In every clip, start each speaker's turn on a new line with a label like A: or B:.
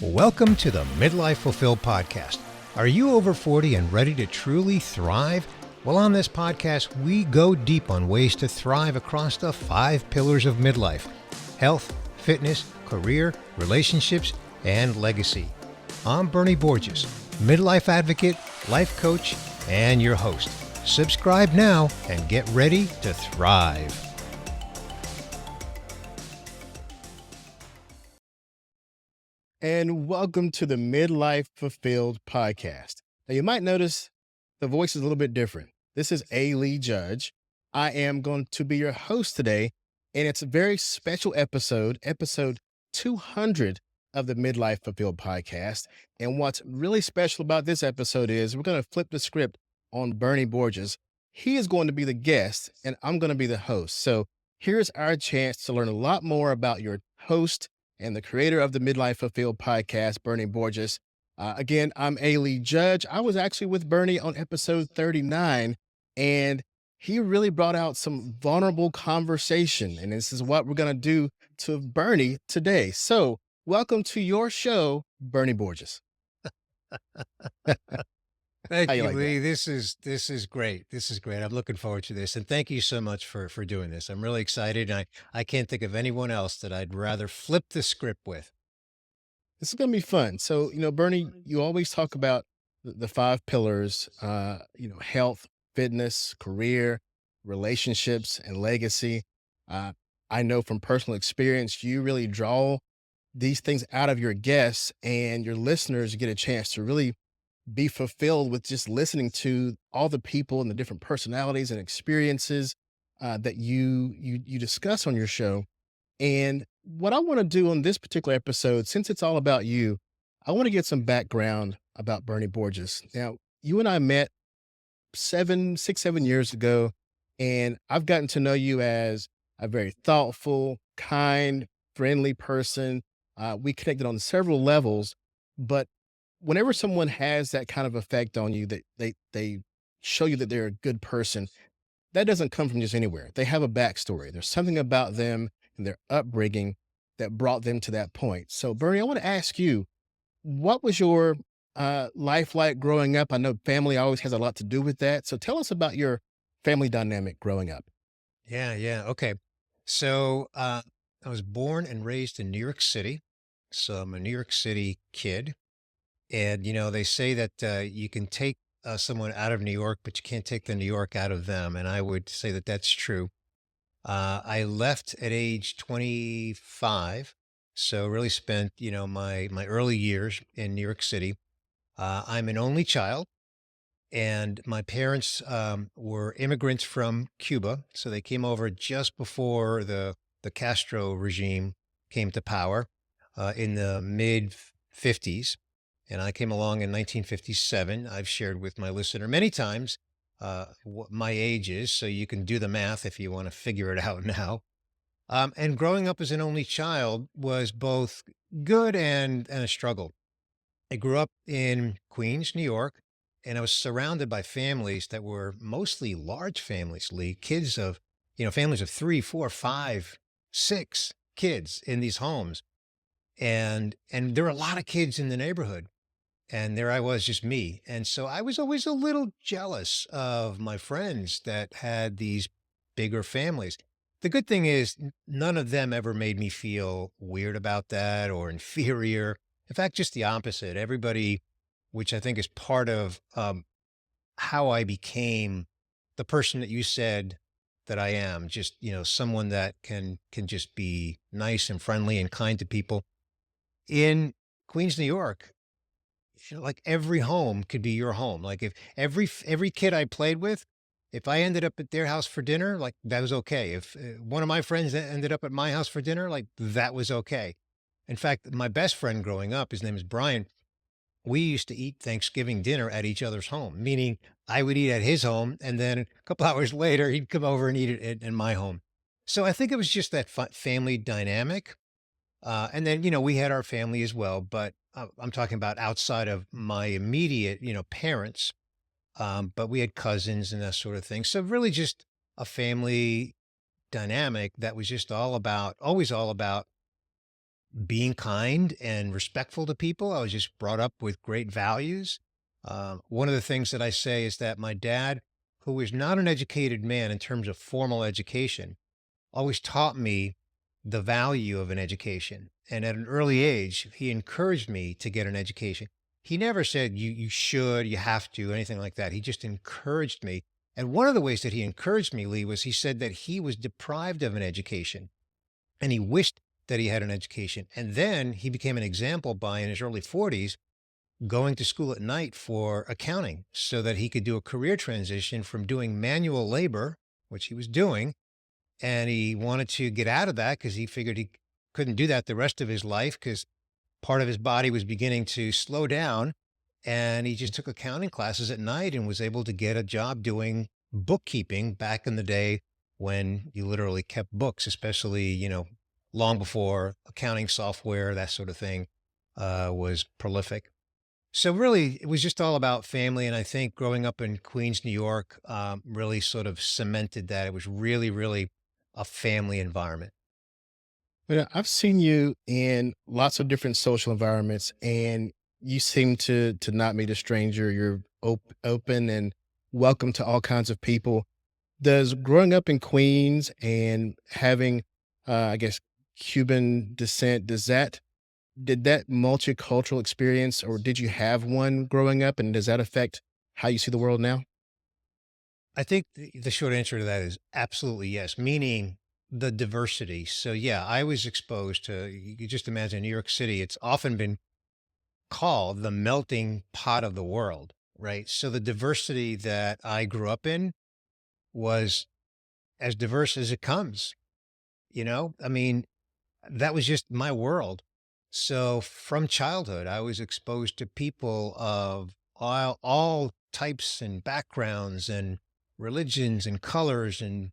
A: Welcome to the Midlife Fulfilled Podcast. Are you over 40 and ready to truly thrive? Well, on this podcast, we go deep on ways to thrive across the 5 pillars of midlife: health, fitness, career, relationships, and legacy. I'm Bernie Borges, midlife advocate, life coach, and your host. Subscribe now and get ready to thrive.
B: And welcome to the Midlife Fulfilled Podcast. Now, you might notice the voice is a little bit different. This is A. Lee Judge. I am going to be your host today, and it's a very special episode 200 of the Midlife Fulfilled Podcast. And what's really special about this episode is we're going to flip the script on Bernie Borges. He is going to be the guest, and I'm going to be the host. So here's our chance to learn a lot more about your host and the creator of the Midlife Fulfilled Podcast, Bernie Borges. Again, I'm A. Lee Judge. I was actually with Bernie on episode 39, and he really brought out some vulnerable conversation. And this is what we're going to do to Bernie today. So welcome to your show, Bernie Borges.
A: Thank
B: How
A: you,
B: you like
A: Lee. This is great. This is great. I'm looking forward to this. And thank you so much for doing this. I'm really excited. I can't think of anyone else that I'd rather flip the script with.
B: This is going to be fun. So, Bernie, you always talk about the 5 pillars, health, fitness, career, relationships, and legacy. I know from personal experience, you really draw these things out of your guests, and your listeners get a chance to really be fulfilled with just listening to all the people and the different personalities and experiences that you discuss on your show. And what I want to do on this particular episode, since it's all about you, I want to get some background about Bernie Borges. Now, you and I met 7 years ago, and I've gotten to know you as a very thoughtful, kind, friendly person. We connected on several levels, but whenever someone has that kind of effect on you, that they show you that they're a good person, that doesn't come from just anywhere. They have a backstory. There's something about them and their upbringing that brought them to that point. So, Bernie, I want to ask you, what was your life like growing up? I know family always has a lot to do with that. So tell us about your family dynamic growing up.
A: Yeah. Okay. So I was born and raised in New York City. So I'm a New York City kid. And, they say that you can take someone out of New York, but you can't take the New York out of them. And I would say that that's true. I left at age 25. So really spent, my early years in New York City. I'm an only child, and my parents were immigrants from Cuba. So they came over just before the Castro regime came to power in the mid 50s. And I came along in 1957. I've shared with my listener many times what my age is, so you can do the math if you want to figure it out now. And growing up as an only child was both good and a struggle. I grew up in Queens, New York, and I was surrounded by families that were mostly large families, Lee, kids of, families of 3, 4, 5, 6 kids in these homes. And there were a lot of kids in the neighborhood. And there I was, just me. And so I was always a little jealous of my friends that had these bigger families. The good thing is none of them ever made me feel weird about that or inferior. In fact, just the opposite. Everybody, which I think is part of how I became the person that you said that I am, just, someone that can just be nice and friendly and kind to people. In Queens, New York, like every home could be your home. Like if every kid I played with, if I ended up at their house for dinner, like that was okay. If one of my friends ended up at my house for dinner, like that was okay. In fact, my best friend growing up, his name is Brian. We used to eat Thanksgiving dinner at each other's home, meaning I would eat at his home, and then a couple hours later, he'd come over and eat it in my home. So I think it was just that family dynamic. And then, we had our family as well, but I'm talking about outside of my immediate, parents. But we had cousins and that sort of thing. So really just a family dynamic that was just always all about being kind and respectful to people. I was just brought up with great values. One of the things that I say is that my dad, who is not an educated man in terms of formal education, always taught me the value of an education. And at an early age, he encouraged me to get an education. He never said, you should, you have to, anything like that. He just encouraged me. And one of the ways that he encouraged me, Lee, was he said that he was deprived of an education and he wished that he had an education. And then he became an example by, in his early 40s, going to school at night for accounting so that he could do a career transition from doing manual labor, which he was doing, and he wanted to get out of that because he figured he couldn't do that the rest of his life because part of his body was beginning to slow down. And he just took accounting classes at night and was able to get a job doing bookkeeping back in the day when you literally kept books, especially, long before accounting software, that sort of thing, was prolific. So really, it was just all about family, and I think growing up in Queens, New York, really sort of cemented that. It was really, really a family environment.
B: I've seen you in lots of different social environments, and you seem to not meet a stranger. You're open and welcome to all kinds of people. Does growing up in Queens and having, I guess, Cuban descent, did that multicultural experience, or did you have one growing up, and does that affect how you see the world now?
A: I think the short answer to that is absolutely yes, meaning the diversity. So yeah, I was exposed to, you could just imagine New York City, it's often been called the melting pot of the world, right? So the diversity that I grew up in was as diverse as it comes, I mean, that was just my world. So from childhood, I was exposed to people of all types and backgrounds and religions and colors and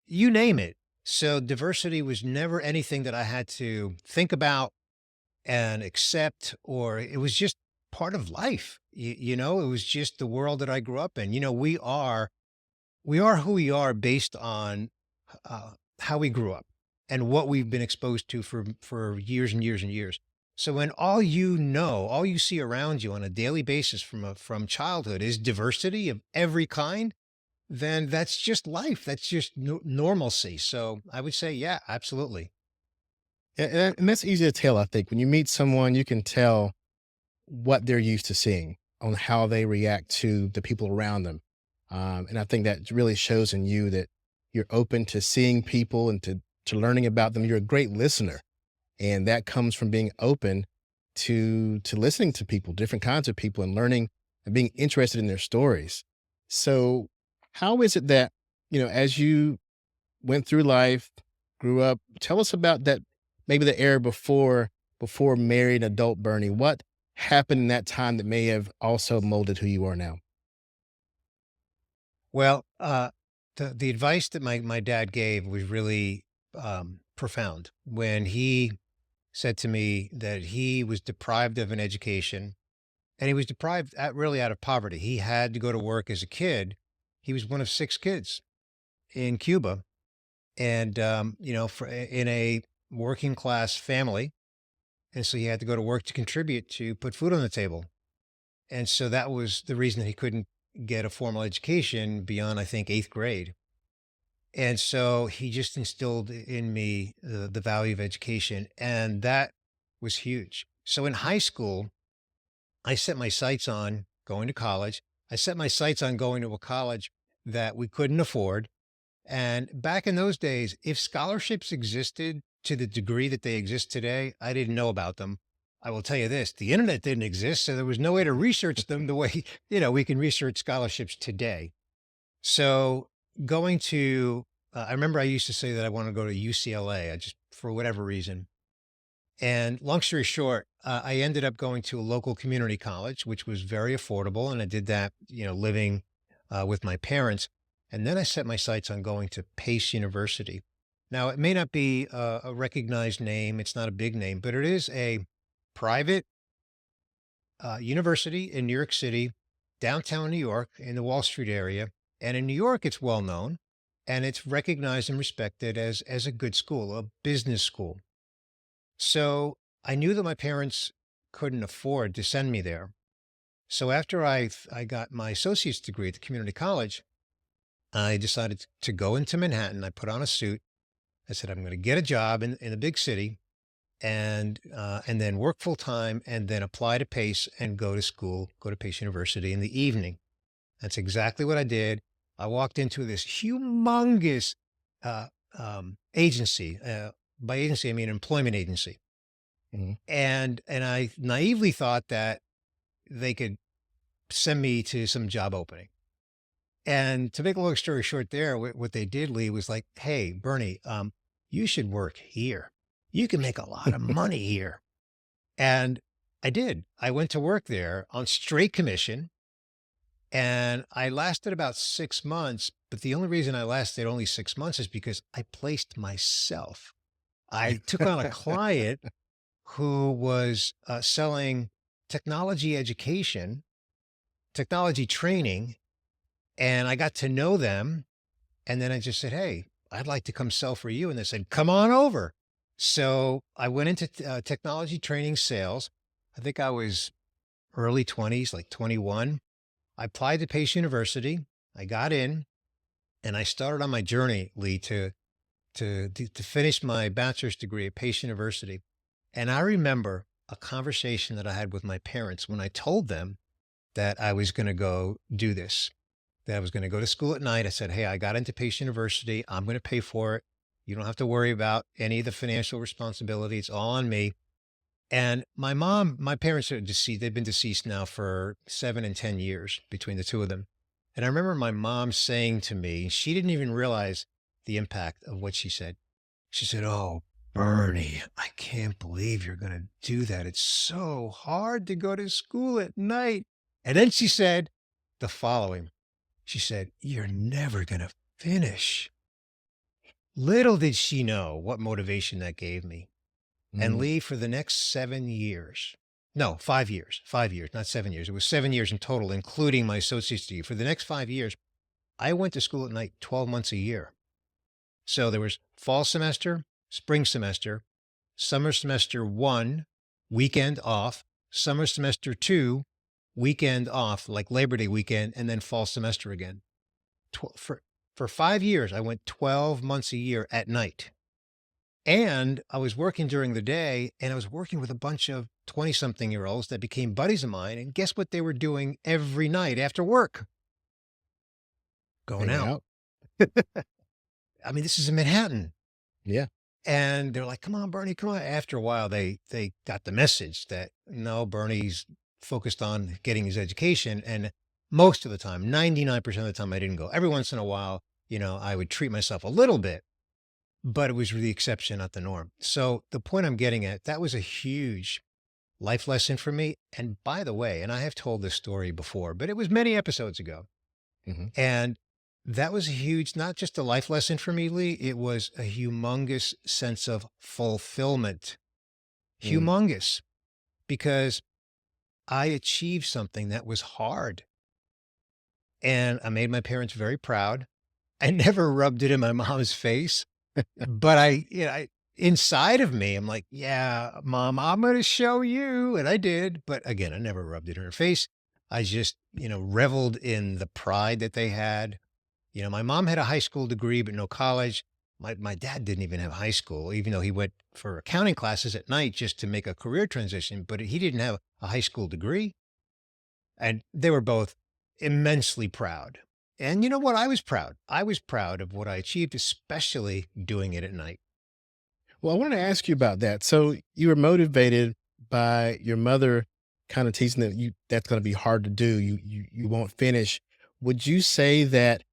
A: you name it. So diversity was never anything that I had to think about and accept, or it was just part of life. It was just the world that I grew up in. We are who we are based on how we grew up and what we've been exposed to for years and years and years. So when all you see around you on a daily basis from childhood is diversity of every kind, then that's just life. That's just normalcy. So I would say, yeah, absolutely.
B: And that's easy to tell. I think when you meet someone, you can tell what they're used to seeing on how they react to the people around them. And I think that really shows in you that you're open to seeing people and to learning about them. You're a great listener. And that comes from being open to listening to people, different kinds of people, and learning and being interested in their stories. So how is it that, as you went through life, grew up, tell us about that, maybe the era before married adult Bernie. What happened in that time that may have also molded who you are now?
A: Well, the advice that my dad gave was really profound when he said to me that he was deprived of an education and he was deprived really out of poverty. He had to go to work as a kid. He was one of six kids in Cuba, and in a working class family, and so he had to go to work to contribute to put food on the table. And so that was the reason that he couldn't get a formal education beyond, I think, eighth grade. And so he just instilled in me the value of education, and that was huge. So in high school, I set my sights on going to college. I set my sights on going to a college that we couldn't afford. And back in those days, if scholarships existed to the degree that they exist today, I didn't know about them. I will tell you this, the internet didn't exist, so there was no way to research them the way, we can research scholarships today. So going to, I remember I used to say that I want to go to UCLA, I just, for whatever reason. And long story short, I ended up going to a local community college, which was very affordable. And I did that, living with my parents. And then I set my sights on going to Pace University. Now, it may not be a recognized name, it's not a big name, but it is a private university in New York City, downtown New York, in the Wall Street area. And in New York, it's well known and it's recognized and respected as a good school, a business school. So I knew that my parents couldn't afford to send me there. So after I got my associate's degree at the community college, I decided to go into Manhattan. I put on a suit. I said, I'm going to get a job in a big city and then work full time and then apply to Pace and go to school, go to Pace University in the evening. That's exactly what I did. I walked into this humongous uh, agency. By agency, I mean employment agency.
B: Mhm.
A: And I naively thought that they could send me to some job opening. And to make a long story short, there, what they did, Lee, was like, "Hey, Bernie, you should work here. You can make a lot of money here." And I did. I went to work there on straight commission, and I lasted about 6 months. But the only reason I lasted only 6 months is because I placed myself. I took on a client who was selling technology education, technology training, and I got to know them. And then I just said, "Hey, I'd like to come sell for you." And they said, "Come on over." So I went into technology training sales. I think I was early 20s, like 21. I applied to Pace University. I got in and I started on my journey, Lee, to finish my bachelor's degree at Pace University. And I remember a conversation that I had with my parents when I told them that I was going to go do this, that I was going to go to school at night. I said, "Hey, I got into Pace University. I'm going to pay for it. You don't have to worry about any of the financial responsibility. It's all on me." And my parents are deceased. They've been deceased now for 7 and 10 years between the two of them. And I remember my mom saying to me, she didn't even realize the impact of what she said. She said, "Oh, Bernie, I can't believe you're going to do that. It's so hard to go to school at night." And then she said the following. She said, "You're never going to finish." Little did she know what motivation that gave me. And
B: Mm.
A: Lee, for the next 7 years, no, 5 years, not 7 years. It was 7 years in total, including my associate's degree. For the next 5 years, I went to school at night 12 months a year. So there was fall semester, spring semester, summer semester one, weekend off, summer semester two, weekend off, like Labor Day weekend, and then fall semester again. For 5 years, I went 12 months a year at night. And I was working during the day and I was working with a bunch of 20 something year olds that became buddies of mine. And guess what they were doing every night after work? Going
B: Hanging
A: out.
B: out.
A: I mean, this is in Manhattan.
B: Yeah.
A: And they're like, "Come on, Bernie, come on." After a while, they got the message that no, Bernie's focused on getting his education. And most of the time, 99% of the time, I didn't go. Every once in a while, I would treat myself a little bit, but it was the exception, not the norm. So the point I'm getting at, that was a huge life lesson for me. And by the way, and I have told this story before, but it was many episodes ago.
B: Mhm.
A: And that was a huge, not just a life lesson for me, Lee, it was a humongous sense of fulfillment.
B: Mm.
A: Humongous, because I achieved something that was hard and I made my parents very proud. I never rubbed it in my mom's face, but inside of me, I'm like, "Yeah, mom, I'm going to show you." And I did. But again, I never rubbed it in her face. I just, reveled in the pride that they had. My mom had a high school degree, but no college. My dad didn't even have high school, even though he went for accounting classes at night just to make a career transition, but he didn't have a high school degree. And they were both immensely proud. And you know what? I was proud. I was proud of what I achieved, especially doing it at night.
B: Well, I wanted to ask you about that. So you were motivated by your mother kind of teasing that that's going to be hard to do. You won't finish. Would you say that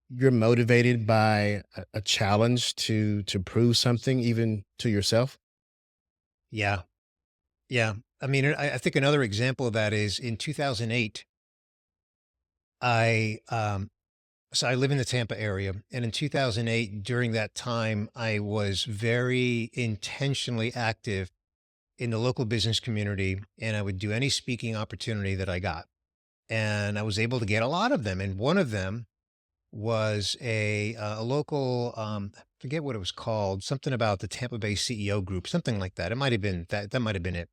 B: you're motivated by a challenge to prove something even to yourself?
A: Yeah. Yeah. I mean, I think another example of that is in 2008, I, so I live in the Tampa area. And in 2008, during that time, I was very intentionally active in the local business community and I would do any speaking opportunity that I got. And I was able to get a lot of them. And one of them was a local, forget what it was called, something about the Tampa Bay CEO group, something like that. It might have been that might have been it.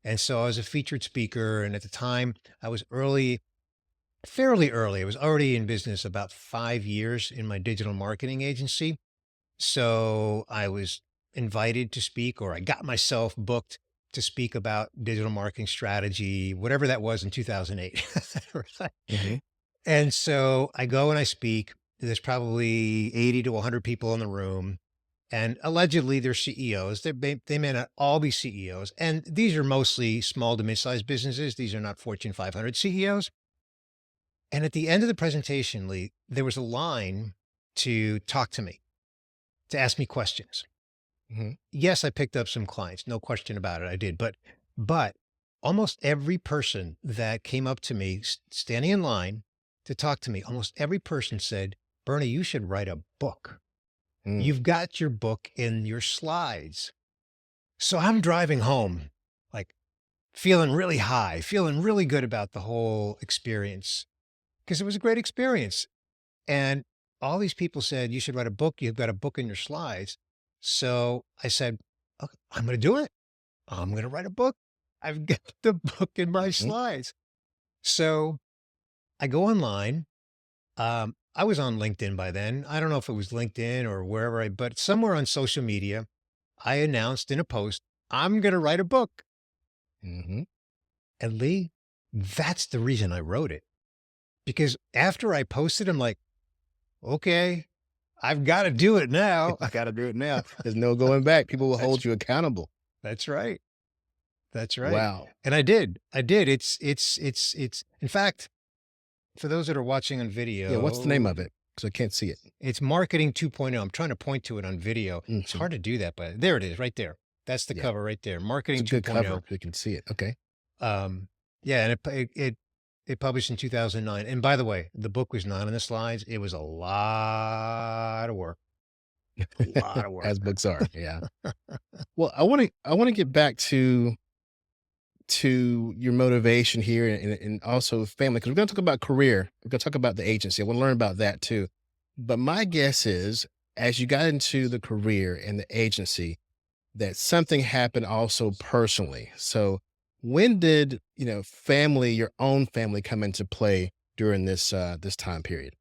A: And so I was a featured speaker. And at the time I was fairly early. I was already in business about 5 years in my digital marketing agency. So I was invited to speak, or I got myself booked to speak about digital marketing strategy, whatever that was in 2008. Right.
B: Hmm.
A: And so I go and I speak. There's probably 80 to 100 people in the room. And allegedly they're CEOs. They may not all be CEOs. And these are mostly small to mid-sized businesses. These are not Fortune 500 CEOs. And at the end of the presentation, Lee, there was a line to talk to me, to ask me questions.
B: Hmm.
A: Yes, I picked up some clients, no question about it. I did, but almost every person that came up to me standing in line to talk to me, almost every person said, "Bernie, you should write a book.
B: Mm.
A: You've got your book in your slides." So I'm driving home, like feeling really high, feeling really good about the whole experience because it was a great experience. And all these people said, "You should write a book. You've got a book in your slides." So I said, "Okay, I'm going to do it. I'm going to write a book. I've got the book in my
B: Mhm.
A: slides." So I go online. I was on LinkedIn by then. I don't know if it was LinkedIn or wherever but somewhere on social media, I announced in a post, "I'm going to write a book."
B: Mhm.
A: And Lee, that's the reason I wrote it. Because after I posted, I'm like, okay, I've got to do it now.
B: I gotta do it now. There's no going back. People will
A: That's
B: hold you accountable.
A: that's right. That's right.
B: Wow.
A: And I did. I did. It's in fact, for those that are watching on
B: Yeah, what's the name
A: video,
B: of it? Because I can't see it.
A: it's marketing 2.0. I'm trying to point to it on video. It's
B: Mhm.
A: hard to do that, but there it is right there. That's the
B: Yeah,
A: cover right there.
B: it's
A: Marketing
B: a good cover.
A: 2.0.
B: You can see it. Okay.
A: Um, yeah, and it published in 2009. And by the way, the book was not in the slides. It was a lot of work. A lot of
B: As
A: work.
B: books are, yeah. Well, I wanna get back to your motivation here and also family, because we're gonna talk about career. We're gonna talk about the agency. I wanna learn about that too. But my guess is, as you got into the career and the agency, that something happened also personally. So when did, family, your own family come into play during this time period?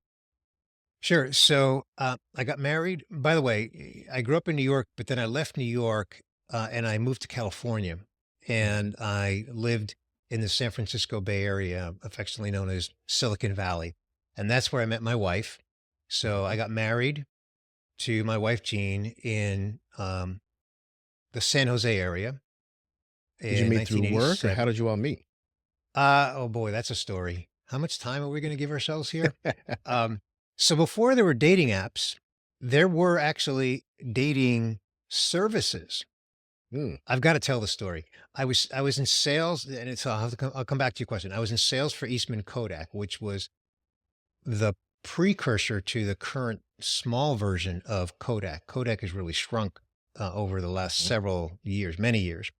A: Sure. So I got married. By the way, I grew up in New York, but then I left New York and I moved to California.
B: Mhm.
A: And I lived in the San Francisco Bay Area, affectionately known as Silicon Valley. And that's where I met my wife. So I
B: Mhm.
A: got married to my wife, Jean, in the San Jose area
B: Did you
A: in
B: meet through work, or how
A: 1987.
B: did you all meet?
A: Oh boy, that's a story. How much time are we going to give ourselves here? Um, so before there were dating apps, there were actually dating services.
B: Mm.
A: I've got to tell the story. I was in sales, and I'll come back to your question. I was in sales for Eastman Kodak, which was the precursor to the current small version of Kodak. Kodak has really shrunk over the last
B: Mhm.
A: several years, many years.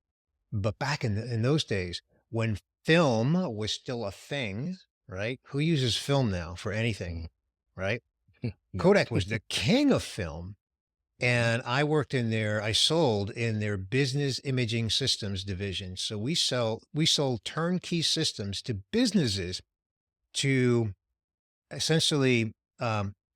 A: But back in those days, when film was still a thing, right? Who uses film now for anything,
B: Mhm.
A: right?
B: No.
A: Kodak was the king of film.
B: Mhm.
A: And I sold in their business imaging systems division. So we sold turnkey systems to businesses to essentially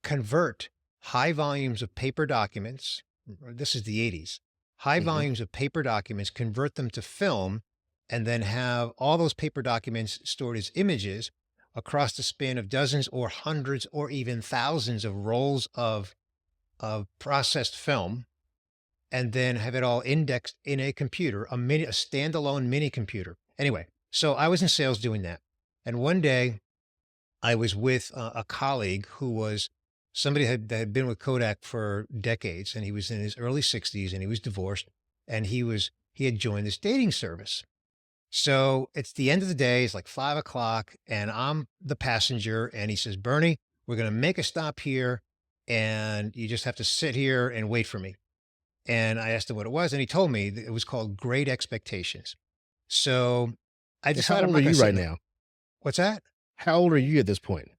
A: convert high volumes of paper documents. This is the 80s. High
B: Mhm.
A: volumes of paper documents, convert them to film, and then have all those paper documents stored as images across the span of dozens or hundreds or even thousands of rolls of processed film, and then have it all indexed in a computer, a standalone mini computer. Anyway, so I was in sales doing that. And one day I was with a colleague who was somebody that had been with Kodak for decades, and he was in his early 60s and he was divorced, and he had joined this dating service. So it's the end of the day, it's like 5 o'clock, and I'm the passenger, and he says, "Bernie, we're going to make a stop here, and you just have to sit here and wait for me." And I asked him what it was, and he told me that it was called Great Expectations. So I
B: How
A: decided I'm
B: old are
A: not going
B: you
A: to sit
B: right
A: in
B: now?
A: what's that?
B: How old are you at this point?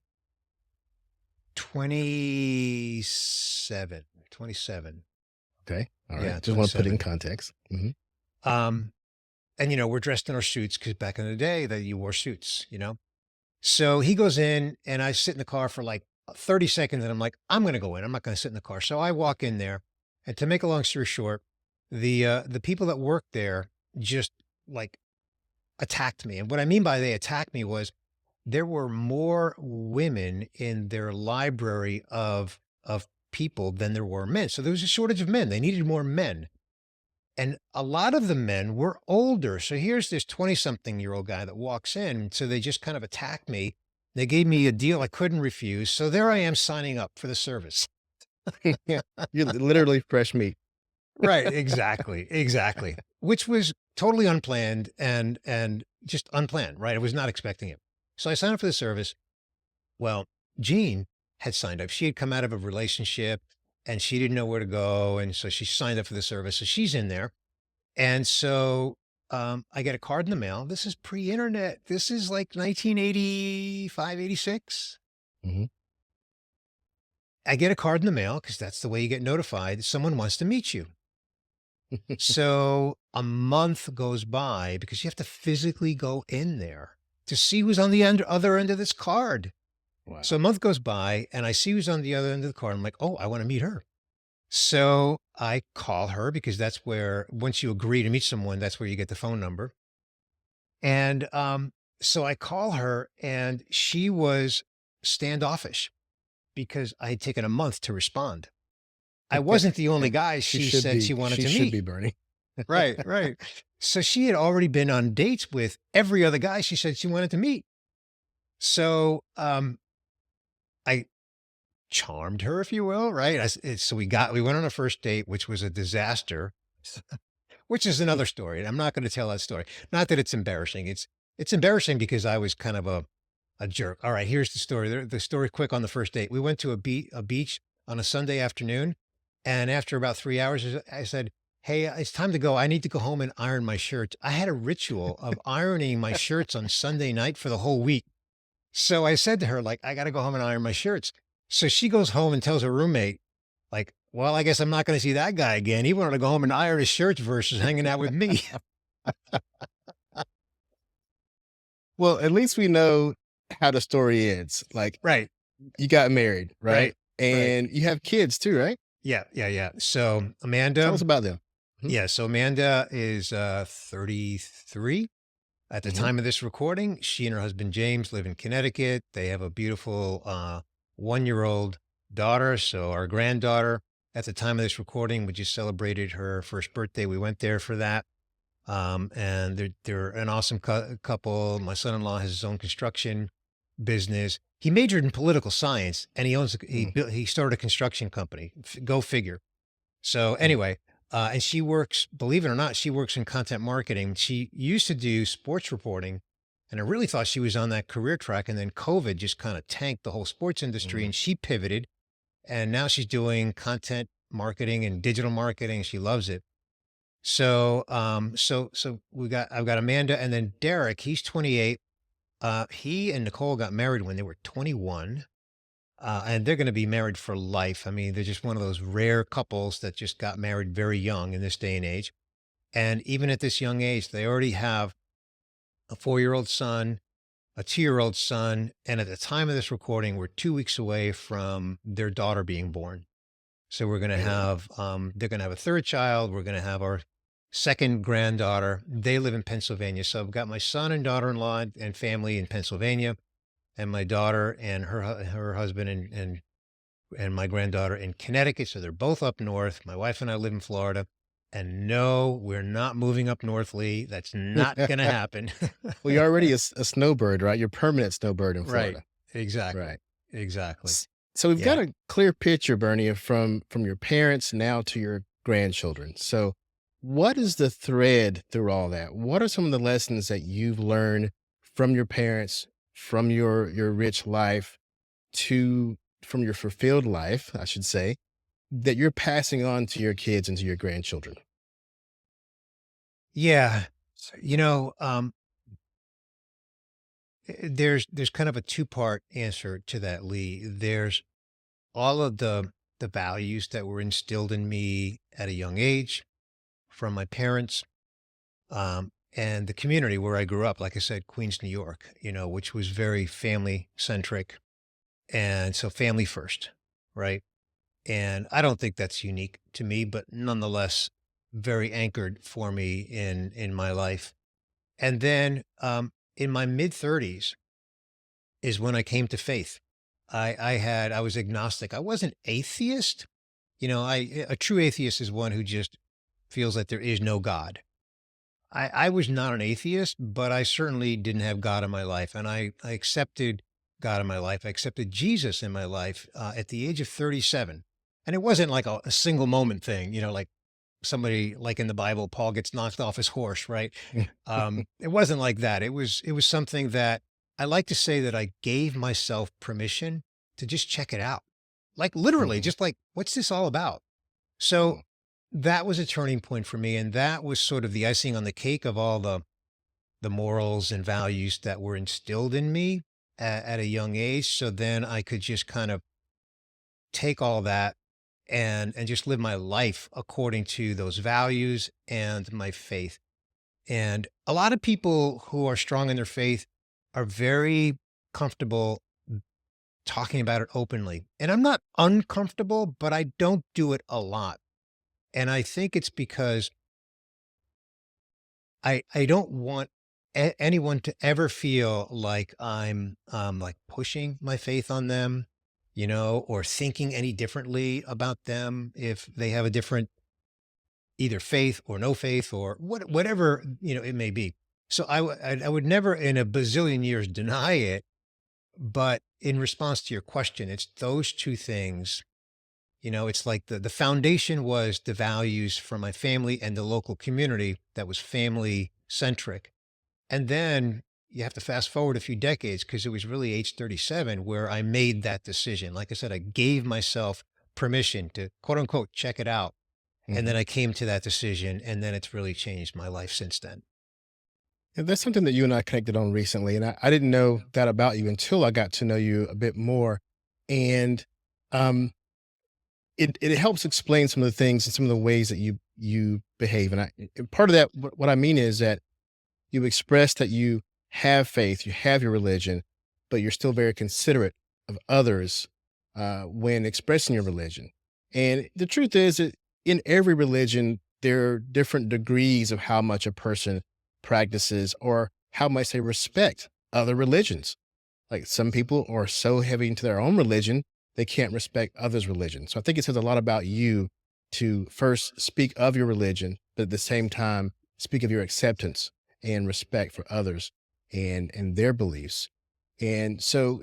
A: 27, 27.
B: Okay. All
A: Yeah,
B: right. Just want to put it in
A: 27.
B: context.
A: Um, and we're dressed in our suits because back in the day that you wore suits. So he goes in and I sit in the car for like 30 seconds and I'm like, I'm going to go in. I'm not going to sit in the car. So I walk in there and to make a long story short, the people that work there just like attacked me. And what I mean by they attacked me was there were more women in their library of people than there were men. So there was a shortage of men. They needed more men. And a lot of the men were older. So here's this 20-something-year-old guy that walks in. So they just kind of attacked me. They gave me a deal I couldn't refuse. So there I am signing up for the service.
B: Yeah. You're literally fresh meat.
A: Right, exactly, exactly. Which was totally unplanned and just unplanned, right? I was not expecting it. So I signed up for the service. Well, Jean had signed up. She had come out of a relationship and she didn't know where to go. And so she signed up for the service. So she's in there. And so I get a card in the mail. This is pre-internet. This is like 1985, 86.
B: Mhm.
A: I get a card in the mail because that's the way you get notified. Someone wants to meet you. So a month goes by because you have to physically go in there to see who's on the other end of this card. So a
B: Wow.
A: month goes by and I see who's on the other end of the card. I'm like, oh, I want to meet her. So I call her because that's where, once you agree to meet someone, that's where you get the phone number. And so I call her and she was standoffish because I had taken a month to respond. I wasn't the only guy
B: She
A: she
B: should
A: said
B: be.
A: she wanted
B: She
A: to
B: should
A: meet.
B: be Bernie.
A: Right, right. So she had already been on dates with every other guy she said she wanted to meet. So I charmed her, if you will, right? So we went on a first date, which was a disaster, which is another story. I'm not going to tell that story. Not that it's embarrassing. It's embarrassing because I was kind of a jerk. All right, here's the story. The story quick on the first date. We went to a beach on a Sunday afternoon, and after about 3 hours, I said, "Hey, it's time to go. I need to go home and iron my shirts." I had a ritual of ironing my shirts on Sunday night for the whole week. So I said to her, like, I got to go home and iron my shirts. So she goes home and tells her roommate, like, well, I guess I'm not going to see that guy again. He wanted to go home and iron his shirts versus hanging out with me.
B: Well, at least we know how the story ends. Like,
A: Right,
B: you got married, right?
A: right, right.
B: And you have kids too, right?
A: Yeah, yeah, yeah. So
B: Tell us
A: Amanda,
B: about them. Mhm.
A: yeah, so Amanda is 33 at the
B: Mhm.
A: time of this recording. She and her husband James live in Connecticut. They have a beautiful 1-year-old daughter. So our granddaughter, at the time of this recording, we just celebrated her first birthday. We went there for that. And they're an awesome couple. My son-in-law has his own construction business. He majored in political science and
B: Mm,
A: he started a construction company. Go figure. So
B: mm.
A: anyway, and she works, believe it or not, she works in content marketing. She used to do sports reporting, and I really thought she was on that career track. And then COVID just kind of tanked the whole sports industry,
B: Mhm.
A: and she pivoted, and now she's doing content marketing and digital marketing. She loves it. So, I've got Amanda, and then Derek. He's 28. He and Nicole got married when they were 21. And they're going to be married for life. I mean, they're just one of those rare couples that just got married very young in this day and age. And even at this young age, they already have a 4-year-old son, a 2-year-old son. And at the time of this recording, we're 2 weeks away from their daughter being born. So we're going to
B: Yeah.
A: have, they're going to have a third child. We're going to have our second granddaughter. They live in Pennsylvania. So I've got my son and daughter-in-law and family in Pennsylvania, and my daughter and her husband and my granddaughter in Connecticut. So they're both up north. My wife and I live in Florida. And no, we're not moving up north, Lee. That's not going to happen.
B: Well, you're already a snowbird, right? You're a permanent snowbird in
A: Right.
B: Florida.
A: Exactly.
B: Right.
A: Exactly.
B: So we've got
A: Yeah.
B: a clear picture, Bernie, from your parents now to your grandchildren. So what is the thread through all that? What are some of the lessons that you've learned from your parents, from your rich life to from your fulfilled life, I should say, that you're passing on to your kids and to your grandchildren?
A: Yeah. So, there's kind of a two-part answer to that, Lee. There's all of the values that were instilled in me at a young age from my parents, and the community where I grew up, like I said, Queens, New York, which was very family centric. And so family first, right? And I don't think that's unique to me, but nonetheless, very anchored for me in my life. And then in my mid 30s is when I came to faith. I was agnostic. I wasn't atheist. A true atheist is one who just feels that there is no God. I was not an atheist, but I certainly didn't have God in my life. And I accepted God in my life. I accepted Jesus in my life at the age of 37. And it wasn't like a single moment thing, like somebody like in the Bible, Paul gets knocked off his horse, right? It wasn't like that. It was something that I like to say that I gave myself permission to just check it out. Like literally,
B: Mhm.
A: just like, what's this all about? So that was a turning point for me. And that was sort of the icing on the cake of all the morals and values that were instilled in me at a young age. So then I could just kind of take all that and just live my life according to those values and my faith. And a lot of people who are strong in their faith are very comfortable talking about it openly. And I'm not uncomfortable, but I don't do it a lot. And I think it's because I don't want anyone to ever feel like I'm like pushing my faith on them, or thinking any differently about them if they have a different either faith or no faith or whatever it may be. So I would never in a bazillion years deny it, but in response to your question, it's those two things. It's like the foundation was the values from my family and the local community that was family centric. And then you have to fast forward a few decades because it was really age 37 where I made that decision. Like I said, I gave myself permission to quote unquote check it out. And then
B: Mhm.
A: I came to that decision, and then it's really changed my life since then.
B: And that's something that you and I connected on recently, and I didn't know that about you until I got to know you a bit more, and um, it helps explain some of the things and some of the ways that you behave. And part of that, what I mean is that you express that you have faith, you have your religion, but you're still very considerate of others when expressing your religion. And the truth is that in every religion, there are different degrees of how much a person practices or how much they respect other religions. Like some people are so heavy into their own religion, they can't respect others' religion. So I think it says a lot about you to first speak of your religion, but at the same time, speak of your acceptance and respect for others and their beliefs. And so,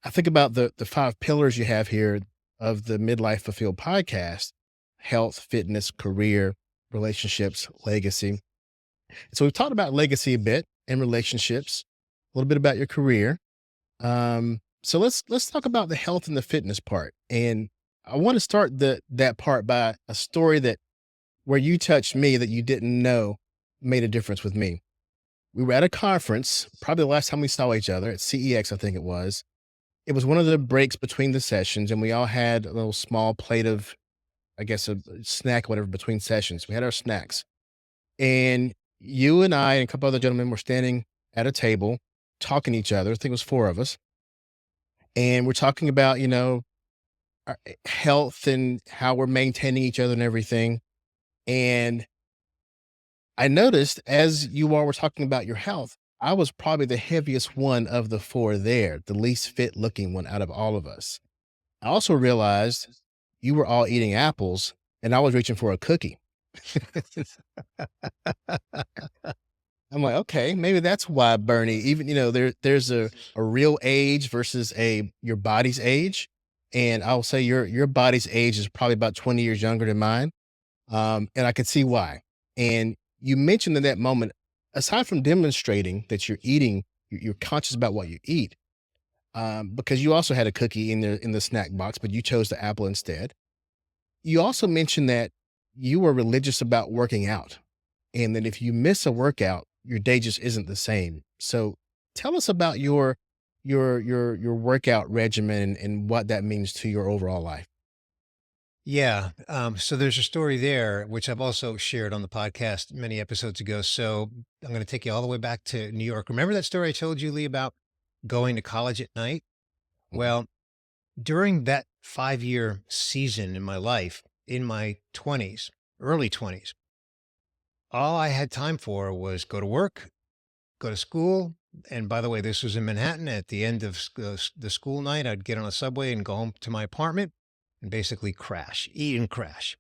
B: I think about the five pillars you have here of the Midlife Fulfilled podcast: health, fitness, career, relationships, legacy. So we've talked about legacy a bit and relationships, a little bit about your career. So let's talk about the health and the fitness part. And I want to start that part by a story that where you touched me that you didn't know made a difference with me. We were at a conference, probably the last time we saw each other at CEX, I think it was. It was one of the breaks between the sessions, and we all had a little small plate of, I guess, a snack, whatever, between sessions. We had our snacks. And you and I and a couple other gentlemen were standing at a table talking to each other. I think it was four of us. And we're talking about, our health and how we're maintaining each other and everything. And I noticed as you all were talking about your health, I was probably the heaviest one of the four there, the least fit looking one out of all of us. I also realized you were all eating apples and I was reaching for a cookie. I'm like, okay, maybe that's why Bernie, even, there's a real age versus your body's age. And I'll say your body's age is probably about 20 years younger than mine. And I could see why. And you mentioned in that moment, aside from demonstrating that you're eating, you're conscious about what you eat, because you also had a cookie in the snack box, but you chose the apple instead. You also mentioned that you were religious about working out, and that if you miss a workout, your day just isn't the same. So tell us about your workout regimen and what that means to your overall life.
A: Yeah. So there's a story there, which I've also shared on the podcast many episodes ago. So I'm going to take you all the way back to New York. Remember that story I told you, Lee, about going to college at night?
B: Mhm.
A: Well, during that 5-year season in my life, in my 20s, early 20s, all I had time for was go to work, go to school. And by the way, this was in Manhattan. At the end of the school night, I'd get on a subway and go home to my apartment and basically crash, eat and crash.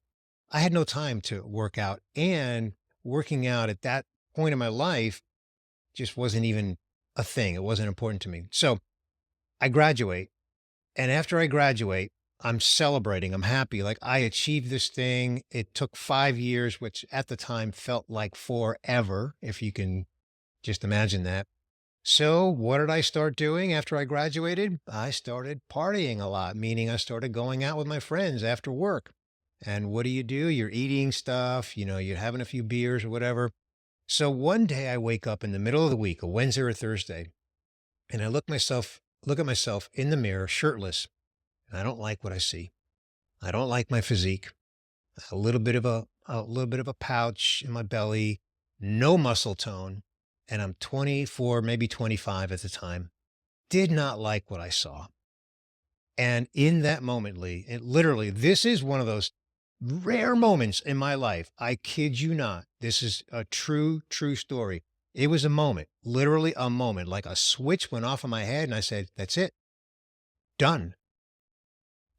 A: I had no time to work out, and working out at that point in my life just wasn't even a thing. It wasn't important to me. So I graduate. And after I graduate, I'm celebrating. I'm happy. Like I achieved this thing. It took 5 years, which at the time felt like forever, if you can just imagine that. So, what did I start doing after I graduated? I started partying a lot, meaning I started going out with my friends after work. And what do? You're eating stuff, you're having a few beers or whatever. So one day I wake up in the middle of the week, a Wednesday or Thursday, and I look at myself in the mirror, shirtless, and I don't like what I see. I don't like my physique. A little bit of a pouch in my belly, no muscle tone, and I'm 24, maybe 25 at the time. Did not like what I saw. And in that moment, Lee, it literally, this is one of those rare moments in my life. I kid you not. This is a true, true story. It was a moment, literally a moment, like a switch went off in my head, and I said, "That's it, done."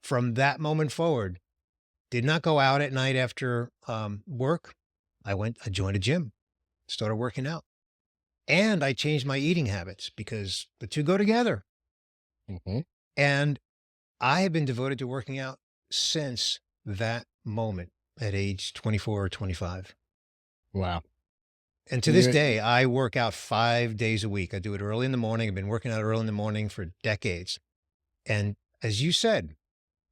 A: From that moment forward, did not go out at night after work. I joined a gym, started working out, and I changed my eating habits because the two go together.
B: Mhm.
A: And I have been devoted to working out since that moment at age 24 or 25.
B: Wow.
A: And to
B: And
A: this
B: you're
A: day, I work out 5 days a week. I do it early in the morning. I've been working out early in the morning for decades. And as you said,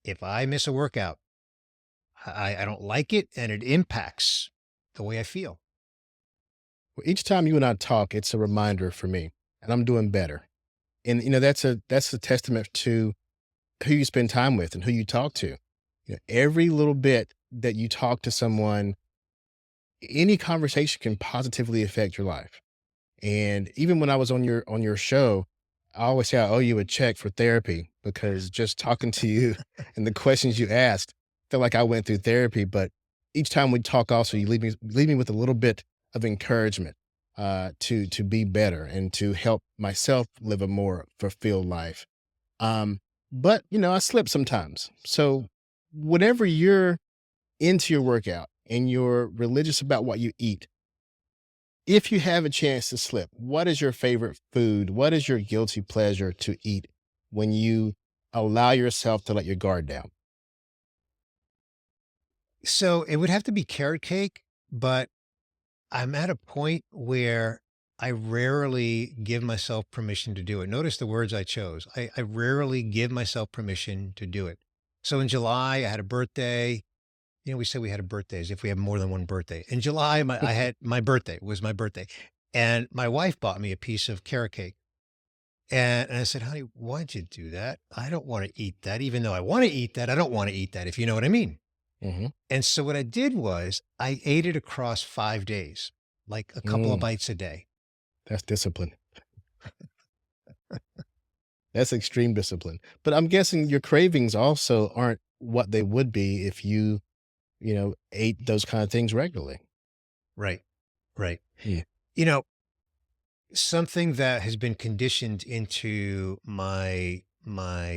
A: if I miss a workout, I don't like it and it impacts the way I feel.
B: each time you and I talk, it's a reminder for me, and I'm doing better. And that's a testament to who you spend time with and who you talk to. Every little bit that you talk to someone, any conversation can positively affect your life. And even when I was on your show, I always say I owe you a check for therapy because just talking to you and the questions you asked, feel like I went through therapy. But each time we talk, also you leave me with a little bit of encouragement to be better and to help myself live a more fulfilled life. But I slip sometimes. So whenever you're into your workout and you're religious about what you eat, if you have a chance to slip, what is your favorite food? What is your guilty pleasure to eat when you allow yourself to let your guard down?
A: So it would have to be carrot cake, but I'm at a point where I rarely give myself permission to do it. Notice the words I chose. I rarely give myself permission to do it. So in July, I had a birthday. We said we had a birthday as if we have more than one birthday. In July, I had my birthday was my birthday. And my wife bought me a piece of carrot cake. And I said, "Honey, why'd you do that? I don't want to eat that. Even though I want to eat that, I don't want to eat that, if you know what I mean."
B: Hmm.
A: And so what I did was I ate it across 5 days, like a couple of
B: Mm,
A: bites a day.
B: that's discipline. That's extreme discipline. But I'm guessing your cravings also aren't what they would be if you ate those kind of things regularly.
A: Right. Right.
B: Yeah.
A: You know, something that has been conditioned into my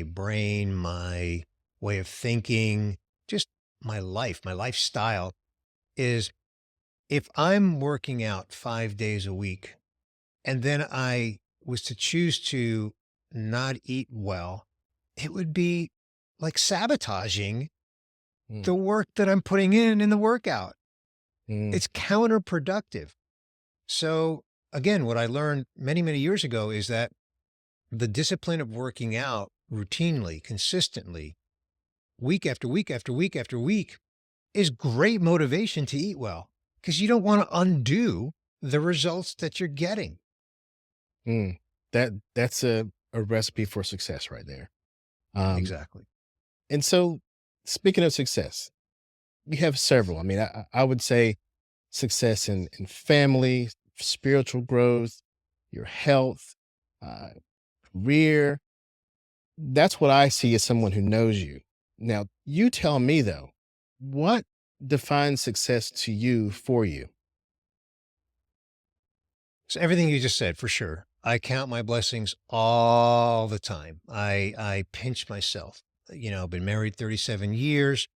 A: brain, my way of thinking, just my lifestyle is if I'm working out 5 days a week and then I was to choose to not eat well, it would be like sabotaging
B: Mm,
A: the work that I'm putting in the workout.
B: mm,
A: It's counterproductive. So again, what I learned many, many years ago is that the discipline of working out routinely, consistently, week after week after week after week is great motivation to eat well because you don't want to undo the results that you're getting.
B: mm. That's a a recipe for success right there. Um,
A: Exactly.
B: and so, speaking of success, you have several. I mean, I would say success in family, spiritual growth, your health, uh, career. That's what I see as someone who knows you. Now, you tell me though, what defines success to you for you?
A: So everything you just said, for sure. I count my blessings all the time. I pinch myself. I've been married 37 years,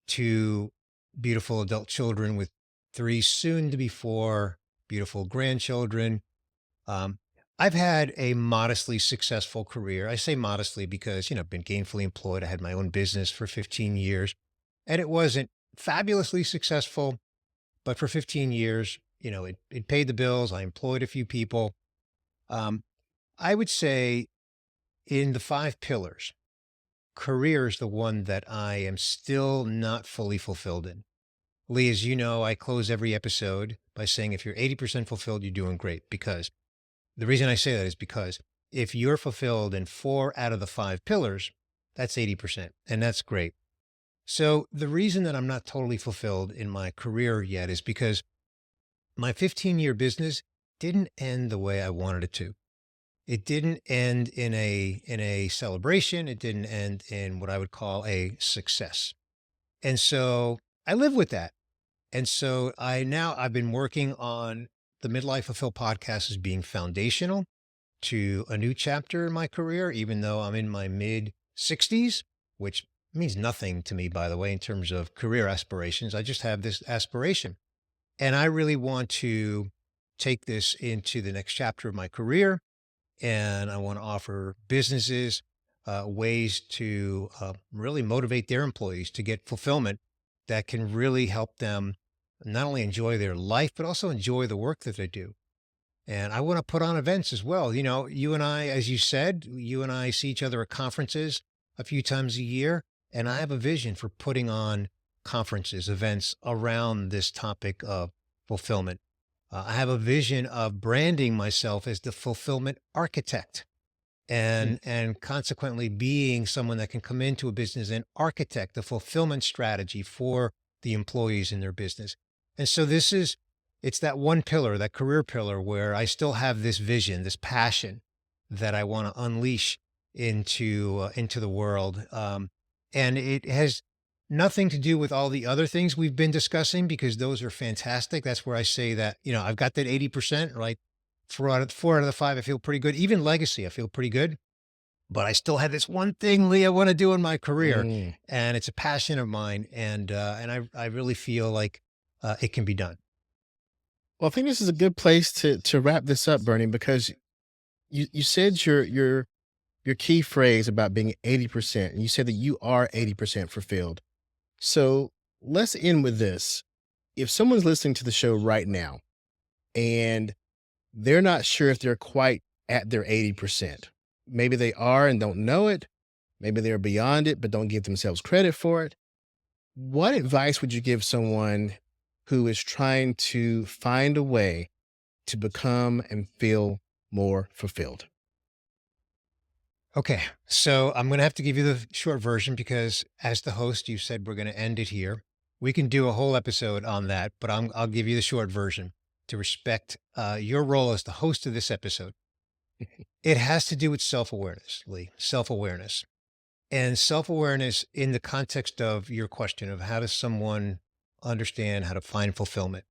A: to beautiful adult children with three soon to be four beautiful grandchildren. Um, I've had a modestly successful career. I say modestly because, I've been gainfully employed. I had my own business for 15 years and it wasn't fabulously successful, but for 15 years, it paid the bills. I employed a few people. Um, I would say in the five pillars, career is the one that I am still not fully fulfilled in. Lee, as you know, I close every episode by saying if you're 80% fulfilled, you're doing great. Because the reason I say that is because if you're fulfilled in four out of the five pillars, that's 80%. And that's great. So the reason that I'm not totally fulfilled in my career yet is because my 15-year business didn't end the way I wanted it to. It didn't end in a celebration. It didn't end in what I would call a success. And so I live with that. And so I've been working on the Midlife Fulfilled podcast as being foundational to a new chapter in my career, even though I'm in my mid 60s, which means nothing to me, by the way, in terms of career aspirations. I just have this aspiration. And I really want to take this into the next chapter of my career. And I want to offer businesses ways to really motivate their employees to get fulfillment that can really help them not only enjoy their life, but also enjoy the work that they do. And I want to put on events as well. You and I, as you said, you and I see each other at conferences a few times a year. And I have a vision for putting on conferences, events around this topic of fulfillment. I have a vision of branding myself as the fulfillment architect
B: Mm.
A: and consequently being someone that can come into a business and architect the fulfillment strategy for the employees in their business. And so it's that one pillar, that career pillar where I still have this vision, this passion that I want to unleash into the world. And it has nothing to do with all the other things we've been discussing because those are fantastic. That's where I say that, I've got that 80%, right? Four out of the five, I feel pretty good. Even legacy, I feel pretty good. But I still have this one thing, Lee, I want to do in my career,
B: Mm.
A: and it's a passion of mine, and I really feel like it can be done.
B: Well, I think this is a good place to wrap this up, Bernie, because you said your key phrase about being 80%, and you said that you are 80% fulfilled. So let's end with this. If someone's listening to the show right now and they're not sure if they're quite at their 80%, maybe they are and don't know it, maybe they're beyond it, but don't give themselves credit for it. What advice would you give someone who is trying to find a way to become and feel more fulfilled?
A: Okay, so I'm going to have to give you the short version because as the host, you said we're going to end it here. We can do a whole episode on that, but I'll give you the short version to respect your role as the host of this episode. It has to do with self awareness, Lee, self awareness. And self awareness in the context of your question of how does someone understand how to find fulfillment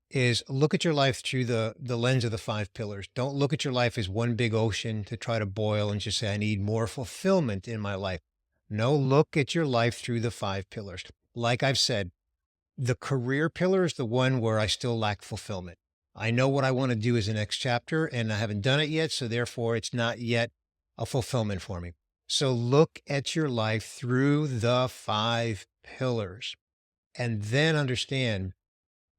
A: is look at your life through the lens of the five pillars. Don't look at your life as one big ocean to try to boil and just say, I need more fulfillment in my life. No, look at your life through the five pillars. Like I've said, the career pillar is the one where I still lack fulfillment. I know what I want to do as the next chapter and I haven't done it yet. So therefore it's not yet a fulfillment for me. So look at your life through the five pillars and then understand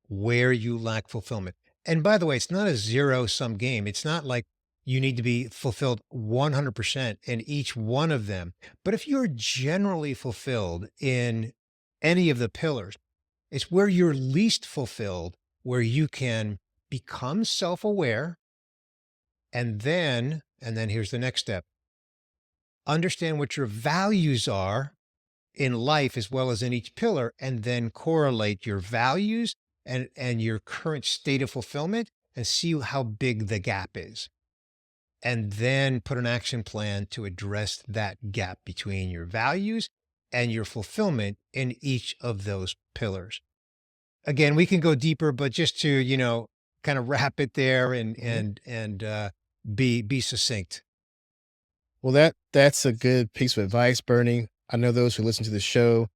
A: where you lack fulfillment. And by the way, it's not a zero sum game. It's not like you need to be fulfilled 100% in each one of them. But if you're generally fulfilled in any of the pillars, it's where you're least fulfilled, where you can become self aware and then And then here's the next step. Understand what your values are in life as well as in each pillar, and then correlate your values and your current state of fulfillment and see how big the gap is. And then put an action plan to address that gap between your values and your fulfillment in each of those pillars. Again, we can go deeper, but just to, kind of wrap it there and
B: Mhm.
A: be succinct.
B: Well, that's a good piece of advice, Bernie. I know those who listen to the show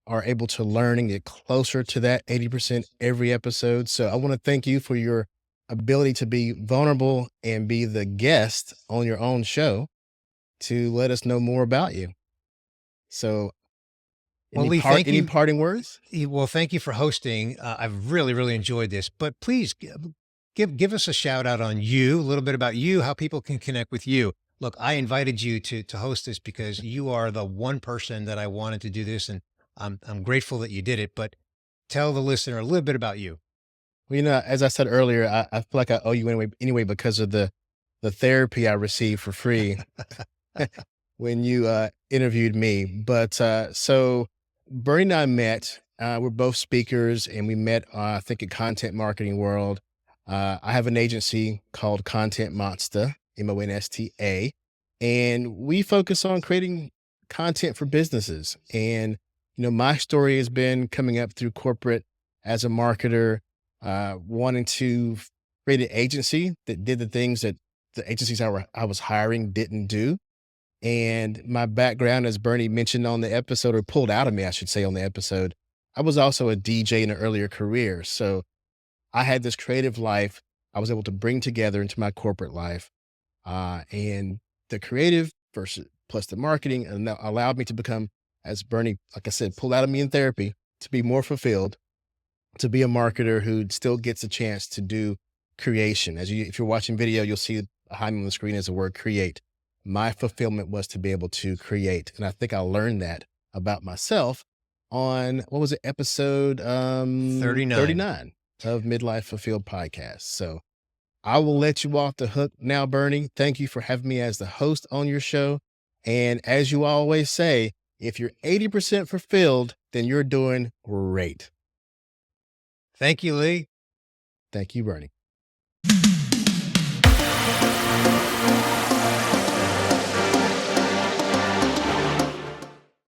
B: are able to learn and get closer to that 80% every episode. So I want to thank you for your ability to be vulnerable and be the guest on your own show to let us know more about you. So
A: Well, Lee, thank
B: any
A: you.
B: parting words?
A: Well, thank you for hosting. I've really, really enjoyed this. But please give us a shout out on you, a little bit about you, how people can connect with you. Look, I invited you to host this because you are the one person that I wanted to do this, and I'm grateful that you did it. But tell the listener a little bit about you.
B: Well, as I said earlier, I feel like I owe you anyway because of the therapy I received for free when you interviewed me. But so Bernie and I met. We're both speakers, and we met, I think, at Content Marketing World. I have an agency called Content Monsta, Monsta, and we focus on creating content for businesses. And my story has been coming up through corporate as a marketer, wanting to create an agency that did the things that the agencies I was hiring didn't do. And my background, as Bernie mentioned on the episode, or pulled out of me, I should say, on the episode, I was also a DJ in an earlier career. So I had this creative life I was able to bring together into my corporate life. And the creative versus plus the marketing and that allowed me to become, as Bernie, like I said, pulled out of me in therapy to be more fulfilled, to be a marketer who still gets a chance to do creation. If you're watching video, you'll see behind me on the screen is the word create. My fulfillment was to be able to create. And I think I learned that about myself on what was it, episode
A: 39.
B: 39 of Midlife Fulfilled Podcast. So I will let you off the hook now, Bernie. Thank you for having me as the host on your show. And as you always say, if you're 80% fulfilled, then you're doing great.
A: Thank you, Lee.
B: Thank you, Bernie.